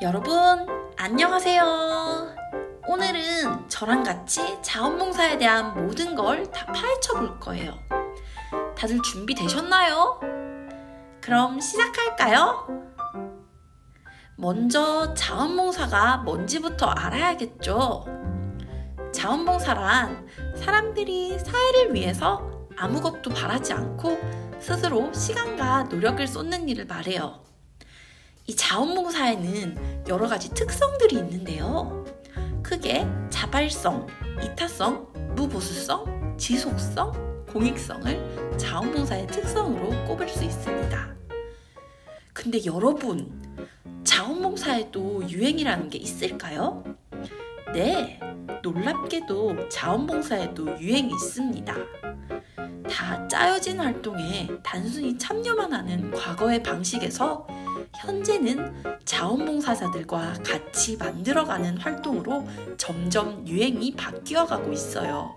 여러분, 안녕하세요. 오늘은 저랑 같이 자원봉사에 대한 모든 걸 다 파헤쳐 볼 거예요. 다들 준비되셨나요? 그럼 시작할까요? 먼저 자원봉사가 뭔지부터 알아야겠죠. 자원봉사란 사람들이 사회를 위해서 아무것도 바라지 않고 스스로 시간과 노력을 쏟는 일을 말해요. 이 자원봉사에는 여러 가지 특성들이 있는데요. 크게 자발성, 이타성, 무보수성, 지속성, 공익성을 자원봉사의 특성으로 꼽을 수 있습니다. 근데 여러분, 자원봉사에도 유행이라는 게 있을까요? 네, 놀랍게도 자원봉사에도 유행이 있습니다. 다 짜여진 활동에 단순히 참여만 하는 과거의 방식에서 현재는 자원봉사자들과 같이 만들어가는 활동으로 점점 유행이 바뀌어가고 있어요.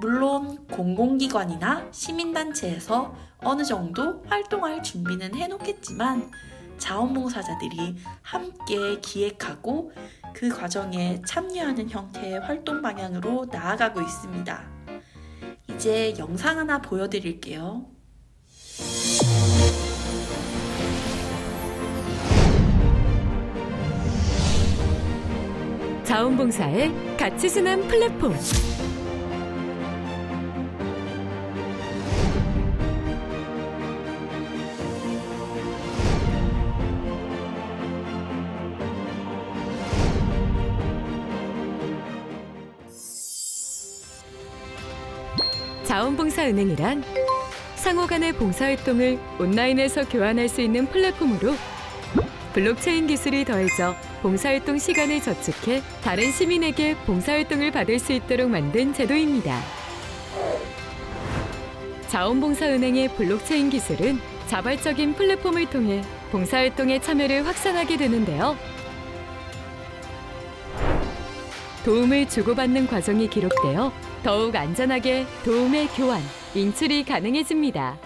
물론 공공기관이나 시민단체에서 어느 정도 활동할 준비는 해놓겠지만 자원봉사자들이 함께 기획하고 그 과정에 참여하는 형태의 활동 방향으로 나아가고 있습니다. 이제 영상 하나 보여드릴게요. 자원봉사의 가치 순환 플랫폼. 자원봉사은행이란 상호 간의 봉사활동을 온라인에서 교환할 수 있는 플랫폼으로 블록체인 기술이 더해져 봉사활동 시간을 저축해 다른 시민에게 봉사활동을 받을 수 있도록 만든 제도입니다. 자원봉사은행의 블록체인 기술은 자발적인 플랫폼을 통해 봉사활동에 참여를 확산하게 되는데요. 도움을 주고받는 과정이 기록되어 더욱 안전하게 도움의 교환, 인출이 가능해집니다.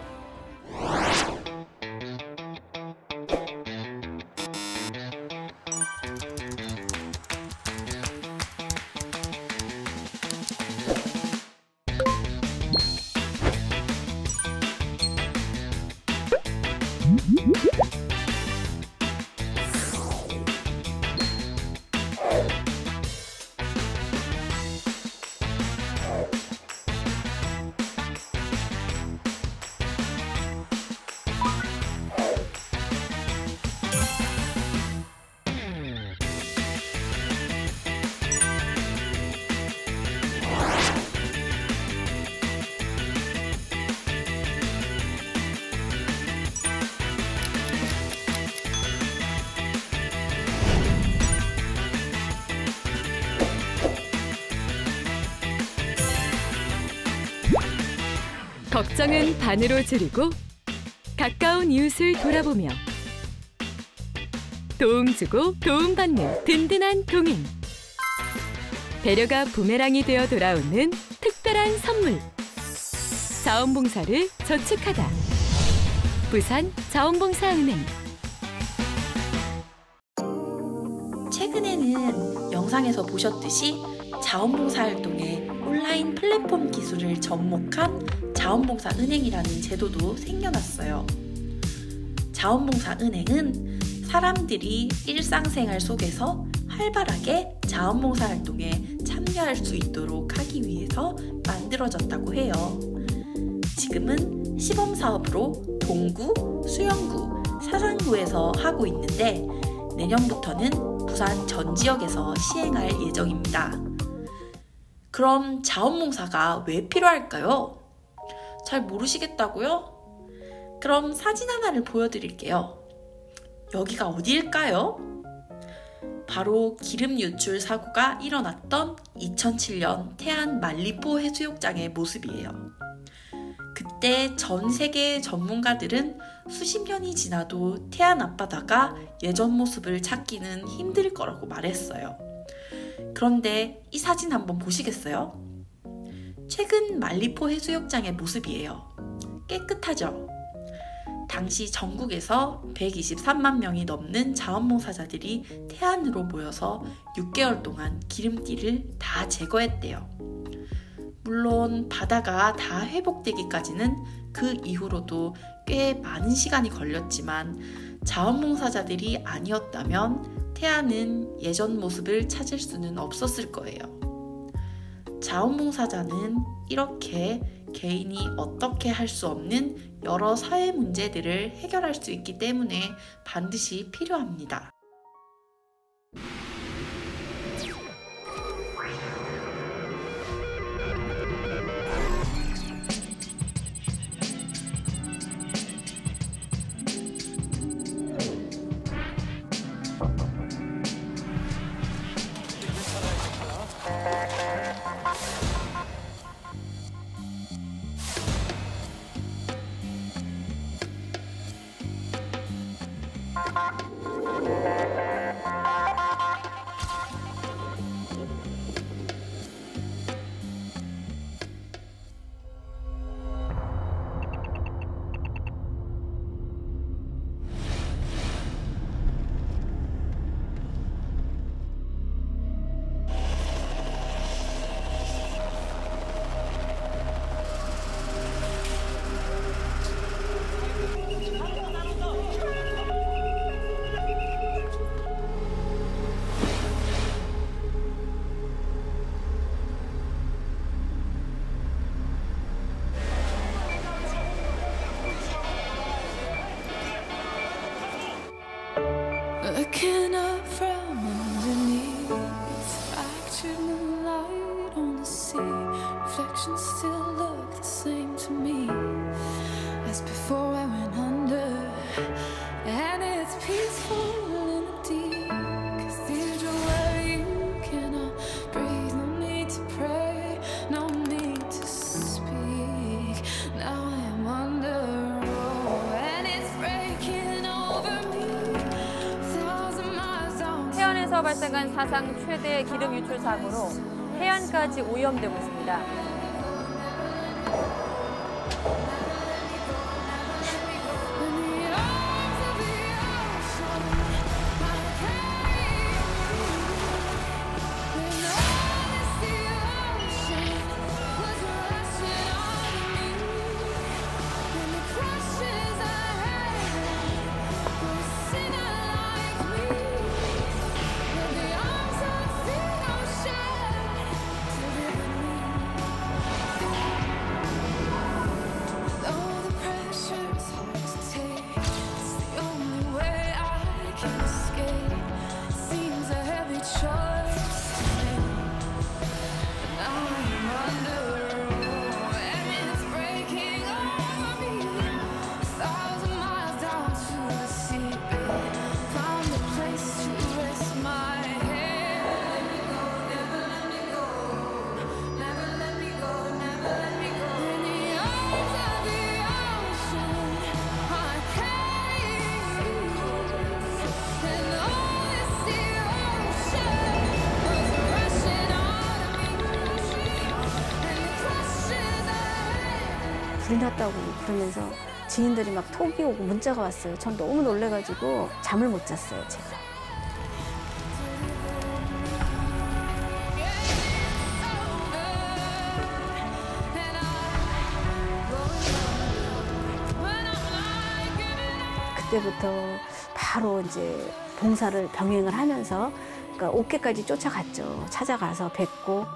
걱정은 반으로 줄이고 가까운 이웃을 돌아보며 도움 주고 도움받는 든든한 동행. 배려가 부메랑이 되어 돌아오는 특별한 선물. 자원봉사를 저축하다. 부산 자원봉사은행. 최근에는 영상에서 보셨듯이 자원봉사 활동에 온라인 플랫폼 기술을 접목한 자원봉사은행이라는 제도도 생겨났어요. 자원봉사은행은 사람들이 일상생활 속에서 활발하게 자원봉사 활동에 참여할 수 있도록 하기 위해서 만들어졌다고 해요. 지금은 시범사업으로 동구, 수영구, 사상구에서 하고 있는데 내년부터는 부산 전 지역에서 시행할 예정입니다. 그럼 자원봉사가 왜 필요할까요? 잘 모르시겠다고요? 그럼 사진 하나를 보여드릴게요. 여기가 어디일까요? 바로 기름 유출 사고가 일어났던 2007년 태안 만리포 해수욕장의 모습이에요. 그때 전 세계 전문가들은 수십 년이 지나도 태안 앞바다가 예전 모습을 찾기는 힘들 거라고 말했어요. 그런데 이 사진 한번 보시겠어요? 최근 만리포 해수욕장의 모습이에요. 깨끗하죠? 당시 전국에서 123만 명이 넘는 자원봉사자들이 태안으로 모여서 6개월 동안 기름띠를 다 제거했대요. 물론 바다가 다 회복되기까지는 그 이후로도 꽤 많은 시간이 걸렸지만 자원봉사자들이 아니었다면 태안은 예전 모습을 찾을 수는 없었을 거예요. 자원봉사자는 이렇게 개인이 어떻게 할 수 없는 여러 사회 문제들을 해결할 수 있기 때문에 반드시 필요합니다. Looking up from underneath, fractured moonlight on the sea. Reflections still look the same to me as before I went under. And it's peaceful in the deep cathedral where you cannot breathe. No need to pray, no need to speak. Now I am under, and it's breaking over me. 태안에서 발생한 사상 최대 기름 유출 사고로 해안까지 오염되고 있습니다. 불이 났다고 그러면서 지인들이 막 톡이 오고 문자가 왔어요. 전 너무 놀래가지고 잠을 못 잤어요, 제가. 그때부터 바로 이제 봉사를 병행을 하면서 그러니까 옥계까지 쫓아갔죠. 찾아가서 뵙고.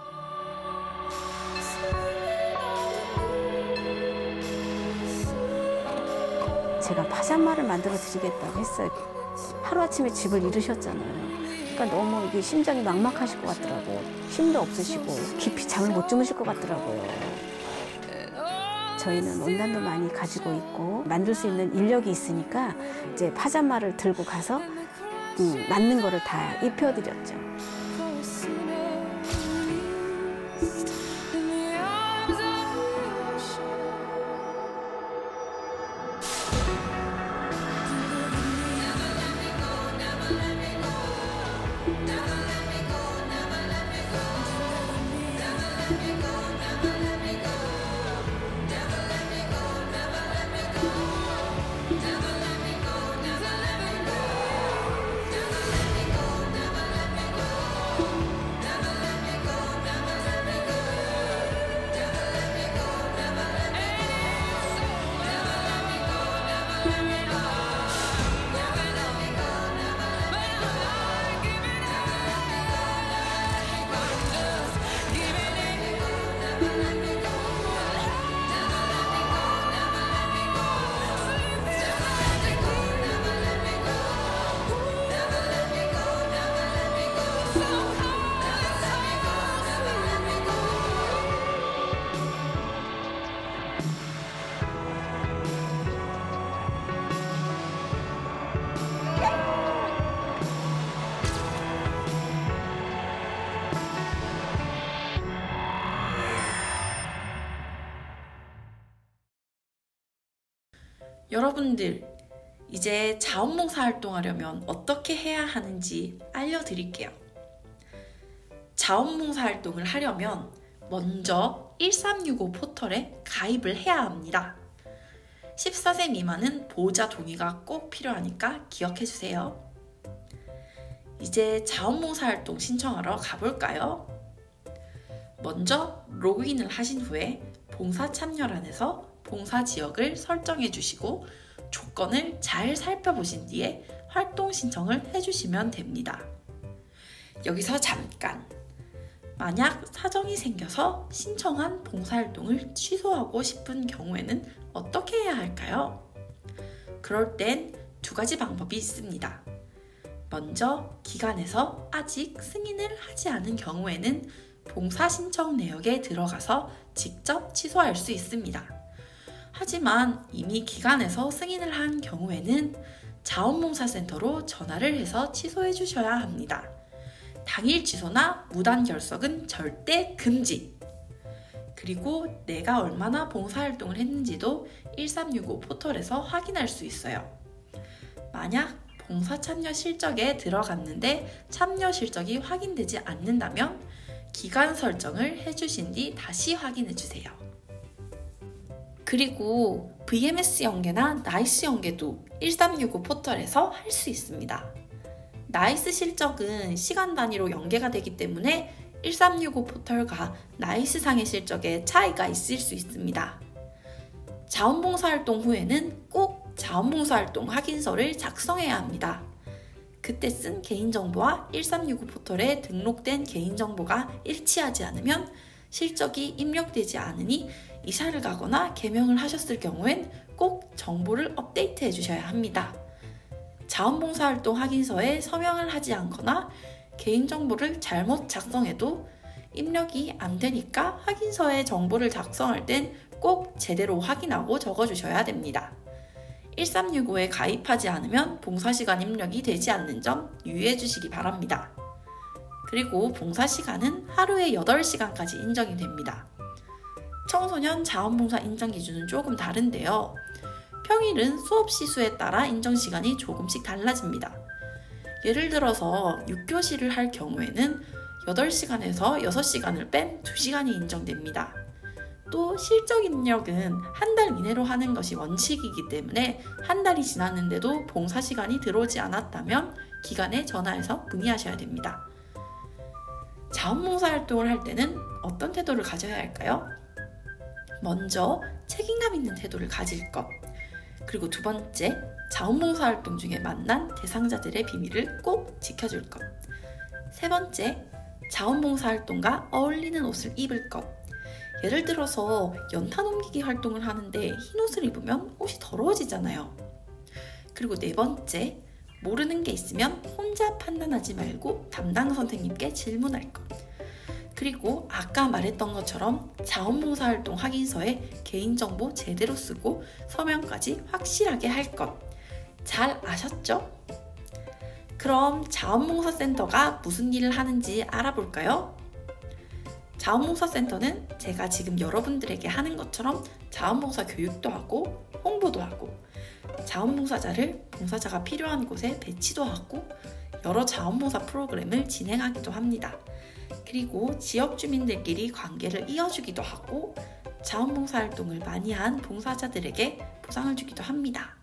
제가 파자마를 만들어 드리겠다고 했어요. 하루아침에 집을 잃으셨잖아요. 그러니까 너무 이게 심장이 막막하실 것 같더라고요. 힘도 없으시고 깊이 잠을 못 주무실 것 같더라고요. 저희는 원단도 많이 가지고 있고 만들 수 있는 인력이 있으니까 이제 파자마를 들고 가서 맞는 거를 다 입혀드렸죠. 여러분들, 이제 자원봉사 활동하려면 어떻게 해야 하는지 알려드릴게요. 자원봉사 활동을 하려면 먼저 1365 포털에 가입을 해야 합니다. 14세 미만은 보호자 동의가 꼭 필요하니까 기억해주세요. 이제 자원봉사 활동 신청하러 가볼까요? 먼저 로그인을 하신 후에 봉사 참여란에서 봉사 지역을 설정해 주시고 조건을 잘 살펴보신 뒤에 활동 신청을 해주시면 됩니다. 여기서 잠깐! 만약 사정이 생겨서 신청한 봉사활동을 취소하고 싶은 경우에는 어떻게 해야 할까요? 그럴 땐 2가지 방법이 있습니다. 먼저 기관에서 아직 승인을 하지 않은 경우에는 봉사 신청 내역에 들어가서 직접 취소할 수 있습니다. 하지만 이미 기관에서 승인을 한 경우에는 자원봉사센터로 전화를 해서 취소해 주셔야 합니다. 당일 취소나 무단 결석은 절대 금지! 그리고 내가 얼마나 봉사활동을 했는지도 1365 포털에서 확인할 수 있어요. 만약 봉사 참여 실적에 들어갔는데 참여 실적이 확인되지 않는다면 기간 설정을 해주신 뒤 다시 확인해주세요. 그리고 VMS 연계나 나이스 연계도 1365 포털에서 할 수 있습니다. 나이스 실적은 시간 단위로 연계가 되기 때문에 1365 포털과 나이스상의 실적에 차이가 있을 수 있습니다. 자원봉사활동 후에는 꼭 자원봉사활동 확인서를 작성해야 합니다. 그때 쓴 개인정보와 1365 포털에 등록된 개인정보가 일치하지 않으면 실적이 입력되지 않으니 이사를 가거나 개명을 하셨을 경우엔 꼭 정보를 업데이트해 주셔야 합니다. 자원봉사활동 확인서에 서명을 하지 않거나 개인정보를 잘못 작성해도 입력이 안 되니까 확인서에 정보를 작성할 땐 꼭 제대로 확인하고 적어주셔야 됩니다. 1365에 가입하지 않으면 봉사시간 입력이 되지 않는 점 유의해 주시기 바랍니다. 그리고 봉사시간은 하루에 8시간까지 인정이 됩니다. 청소년 자원봉사 인정 기준은 조금 다른데요. 평일은 수업 시수에 따라 인정시간이 조금씩 달라집니다. 예를 들어서 6교시를 할 경우에는 8시간에서 6시간을 뺀 2시간이 인정됩니다. 또 실적 입력은 한 달 이내로 하는 것이 원칙이기 때문에 한 달이 지났는데도 봉사시간이 들어오지 않았다면 기관에 전화해서 문의하셔야 됩니다. 자원봉사 활동을 할 때는 어떤 태도를 가져야 할까요? 먼저 책임감 있는 태도를 가질 것, 그리고 2번째, 자원봉사 활동 중에 만난 대상자들의 비밀을 꼭 지켜줄 것. 3번째, 자원봉사 활동과 어울리는 옷을 입을 것. 예를 들어서 연탄 옮기기 활동을 하는데 흰 옷을 입으면 옷이 더러워지잖아요. 그리고 4번째, 모르는 게 있으면 혼자 판단하지 말고 담당 선생님께 질문할 것. 그리고 아까 말했던 것처럼 자원봉사 활동 확인서에 개인정보 제대로 쓰고 서명까지 확실하게 할 것. 잘 아셨죠? 그럼 자원봉사센터가 무슨 일을 하는지 알아볼까요? 자원봉사센터는 제가 지금 여러분들에게 하는 것처럼 자원봉사 교육도 하고 홍보도 하고 자원봉사자를 봉사자가 필요한 곳에 배치도 하고 여러 자원봉사 프로그램을 진행하기도 합니다. 그리고 지역 주민들끼리 관계를 이어주기도 하고 자원봉사 활동을 많이 한 봉사자들에게 보상을 주기도 합니다.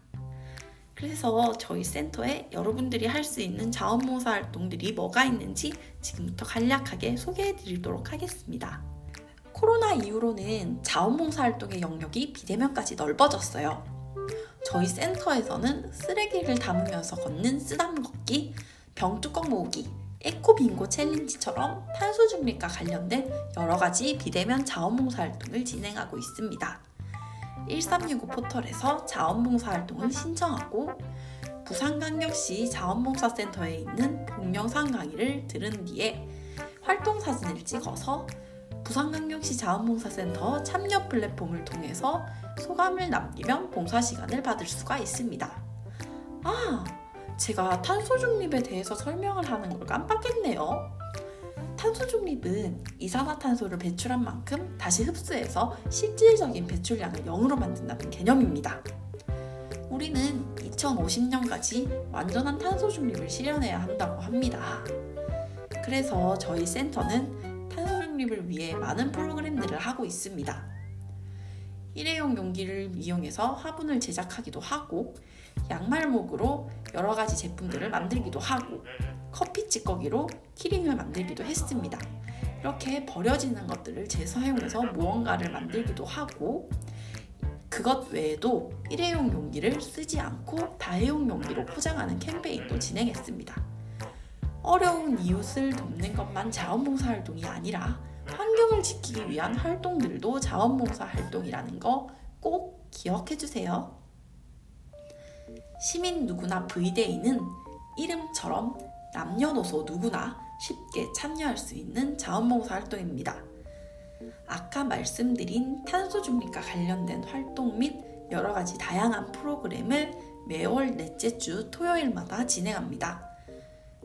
그래서 저희 센터에 여러분들이 할 수 있는 자원봉사 활동들이 뭐가 있는지 지금부터 간략하게 소개해 드리도록 하겠습니다. 코로나 이후로는 자원봉사 활동의 영역이 비대면까지 넓어졌어요. 저희 센터에서는 쓰레기를 담으면서 걷는 쓰담 걷기, 병뚜껑 모으기, 에코 빙고 챌린지처럼 탄소 중립과 관련된 여러 가지 비대면 자원봉사 활동을 진행하고 있습니다. 1365 포털에서 자원봉사 활동을 신청하고 부산광역시 자원봉사센터에 있는 동영상 강의를 들은 뒤에 활동 사진을 찍어서 부산광역시 자원봉사센터 참여 플랫폼을 통해서 소감을 남기면 봉사 시간을 받을 수가 있습니다. 제가 탄소 중립에 대해서 설명을 하는 걸 깜빡했네요. 탄소 중립은 이산화탄소를 배출한 만큼 다시 흡수해서 실질적인 배출량을 0으로 만든다는 개념입니다. 우리는 2050년까지 완전한 탄소 중립을 실현해야 한다고 합니다. 그래서 저희 센터는 탄소 중립을 위해 많은 프로그램들을 하고 있습니다. 일회용 용기를 이용해서 화분을 제작하기도 하고, 양말목으로 여러 가지 제품들을 만들기도 하고, 커피 찌꺼기로 키링을 만들기도 했습니다. 이렇게 버려지는 것들을 재사용해서 무언가를 만들기도 하고, 그것 외에도 일회용 용기를 쓰지 않고 다회용 용기로 포장하는 캠페인도 진행했습니다. 어려운 이웃을 돕는 것만 자원봉사 활동이 아니라 환경을 지키기 위한 활동들도 자원봉사 활동이라는 거 꼭 기억해 주세요. 시민 누구나 V데이는 이름처럼 남녀노소 누구나 쉽게 참여할 수 있는 자원봉사 활동입니다. 아까 말씀드린 탄소 중립과 관련된 활동 및 여러 가지 다양한 프로그램을 매월 넷째 주 토요일마다 진행합니다.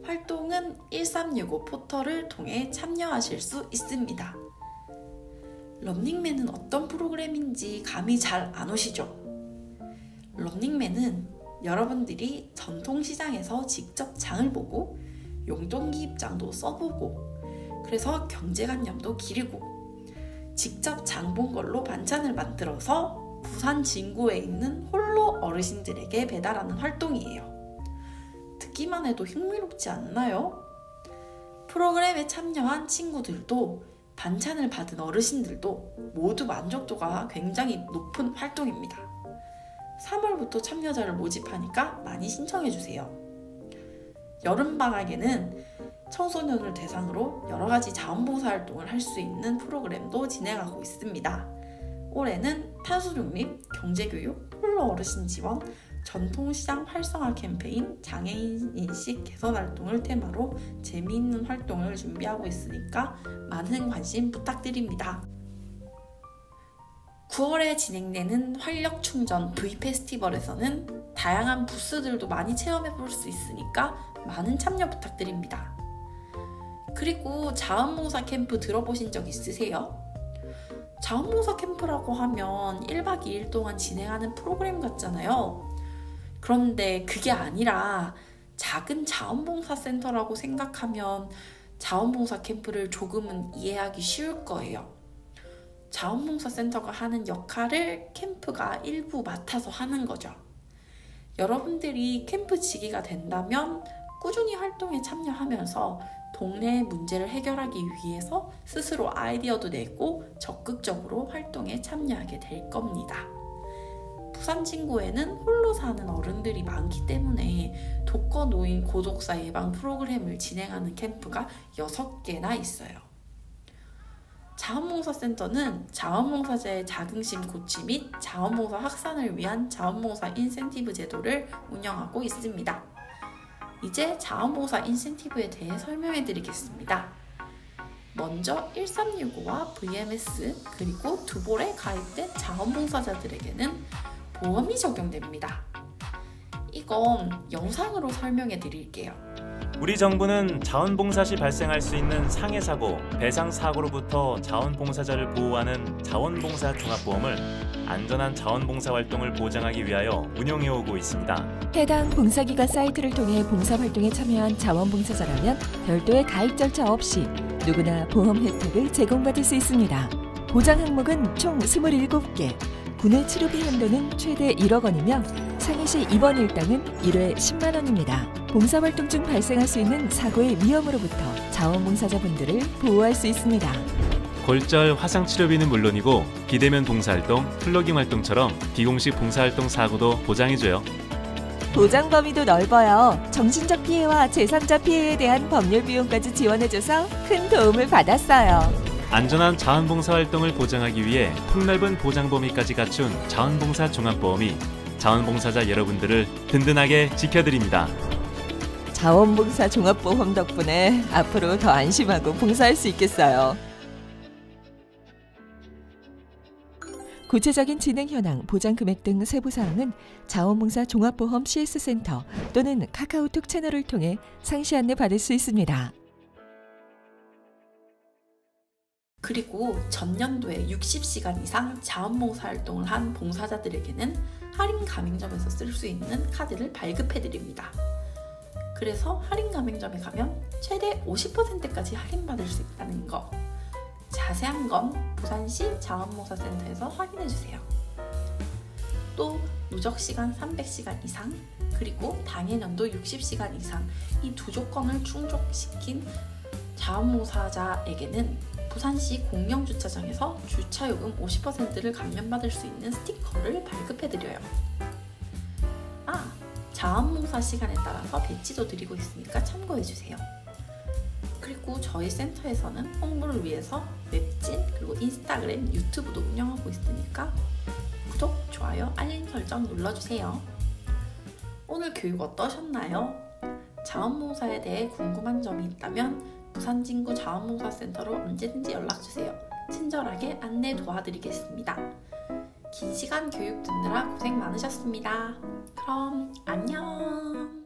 활동은 1365 포털을 통해 참여하실 수 있습니다. 런닝맨은 어떤 프로그램인지 감이 잘 안 오시죠? 런닝맨은 여러분들이 전통시장에서 직접 장을 보고 용돈기 입장도 써보고, 그래서 경제관념도 기르고 직접 장 본 걸로 반찬을 만들어서 부산 진구에 있는 홀로 어르신들에게 배달하는 활동이에요. 듣기만 해도 흥미롭지 않나요? 프로그램에 참여한 친구들도 반찬을 받은 어르신들도 모두 만족도가 굉장히 높은 활동입니다. 3월부터 참여자를 모집하니까 많이 신청해주세요. 여름방학에는 청소년을 대상으로 여러 가지 자원봉사 활동을 할 수 있는 프로그램도 진행하고 있습니다. 올해는 탄소중립, 경제교육, 홀로 어르신 지원, 전통시장 활성화 캠페인, 장애인 인식 개선 활동을 테마로 재미있는 활동을 준비하고 있으니까 많은 관심 부탁드립니다. 9월에 진행되는 활력충전 V페스티벌에서는 다양한 부스들도 많이 체험해볼 수 있으니까 많은 참여 부탁드립니다. 그리고 자원봉사 캠프 들어보신 적 있으세요? 자원봉사 캠프라고 하면 1박 2일 동안 진행하는 프로그램 같잖아요. 그런데 그게 아니라 작은 자원봉사 센터라고 생각하면 자원봉사 캠프를 조금은 이해하기 쉬울 거예요. 자원봉사 센터가 하는 역할을 캠프가 일부 맡아서 하는 거죠. 여러분들이 캠프 지기가 된다면 꾸준히 활동에 참여하면서 동네의 문제를 해결하기 위해서 스스로 아이디어도 내고 적극적으로 활동에 참여하게 될 겁니다. 부산 진구에는 홀로 사는 어른들이 많기 때문에 독거노인 고독사 예방 프로그램을 진행하는 캠프가 6개나 있어요. 자원봉사센터는 자원봉사자의 자긍심 고취 및 자원봉사 확산을 위한 자원봉사 인센티브 제도를 운영하고 있습니다. 이제 자원봉사 인센티브에 대해 설명해 드리겠습니다. 먼저 1365와 VMS 그리고 두볼에 가입된 자원봉사자들에게는 보험이 적용됩니다. 이건 영상으로 설명해 드릴게요. 우리 정부는 자원봉사 시 발생할 수 있는 상해 사고, 배상 사고로부터 자원봉사자를 보호하는 자원봉사 종합보험을 안전한 자원봉사 활동을 보장하기 위하여 운영해오고 있습니다. 해당 봉사기관 사이트를 통해 봉사활동에 참여한 자원봉사자라면 별도의 가입 절차 없이 누구나 보험 혜택을 제공받을 수 있습니다. 보장 항목은 총 27개, 군의 치료비 한도는 최대 1억 원이며 상해 시 입원 일당은 1회 10만 원입니다. 봉사활동 중 발생할 수 있는 사고의 위험으로부터 자원봉사자분들을 보호할 수 있습니다. 골절, 화상치료비는 물론이고 비대면 봉사활동, 플러깅 활동처럼 비공식 봉사활동 사고도 보장해줘요. 보장 범위도 넓어요. 정신적 피해와 제3자 피해에 대한 법률 비용까지 지원해줘서 큰 도움을 받았어요. 안전한 자원봉사 활동을 보장하기 위해 폭넓은 보장 범위까지 갖춘 자원봉사 종합보험이 자원봉사자 여러분들을 든든하게 지켜드립니다. 자원봉사 종합보험 덕분에 앞으로 더 안심하고 봉사할 수 있겠어요. 구체적인 진행 현황, 보장 금액 등 세부 사항은 자원봉사 종합보험 CS센터 또는 카카오톡 채널을 통해 상시 안내 받을 수 있습니다. 그리고 전년도에 60시간 이상 자원봉사활동을 한 봉사자들에게는 할인 가맹점에서 쓸 수 있는 카드를 발급해드립니다. 그래서 할인 가맹점에 가면 최대 50%까지 할인받을 수 있다는 거. 자세한 건 부산시 자원봉사센터에서 확인해주세요. 또 누적시간 300시간 이상 그리고 당해년도 60시간 이상 이 두 조건을 충족시킨 자원봉사자에게는 부산시 공영주차장에서 주차요금 50%를 감면받을 수 있는 스티커를 발급해드려요. 자원봉사 시간에 따라서 배지도 드리고 있으니까 참고해주세요. 그리고 저희 센터에서는 홍보를 위해서 웹진, 그리고 인스타그램, 유튜브도 운영하고 있으니까 구독, 좋아요, 알림 설정 눌러주세요. 오늘 교육 어떠셨나요? 자원봉사에 대해 궁금한 점이 있다면 부산진구 자원봉사센터로 언제든지 연락주세요. 친절하게 안내 도와드리겠습니다. 긴 시간 교육 듣느라 고생 많으셨습니다. 그럼 안녕.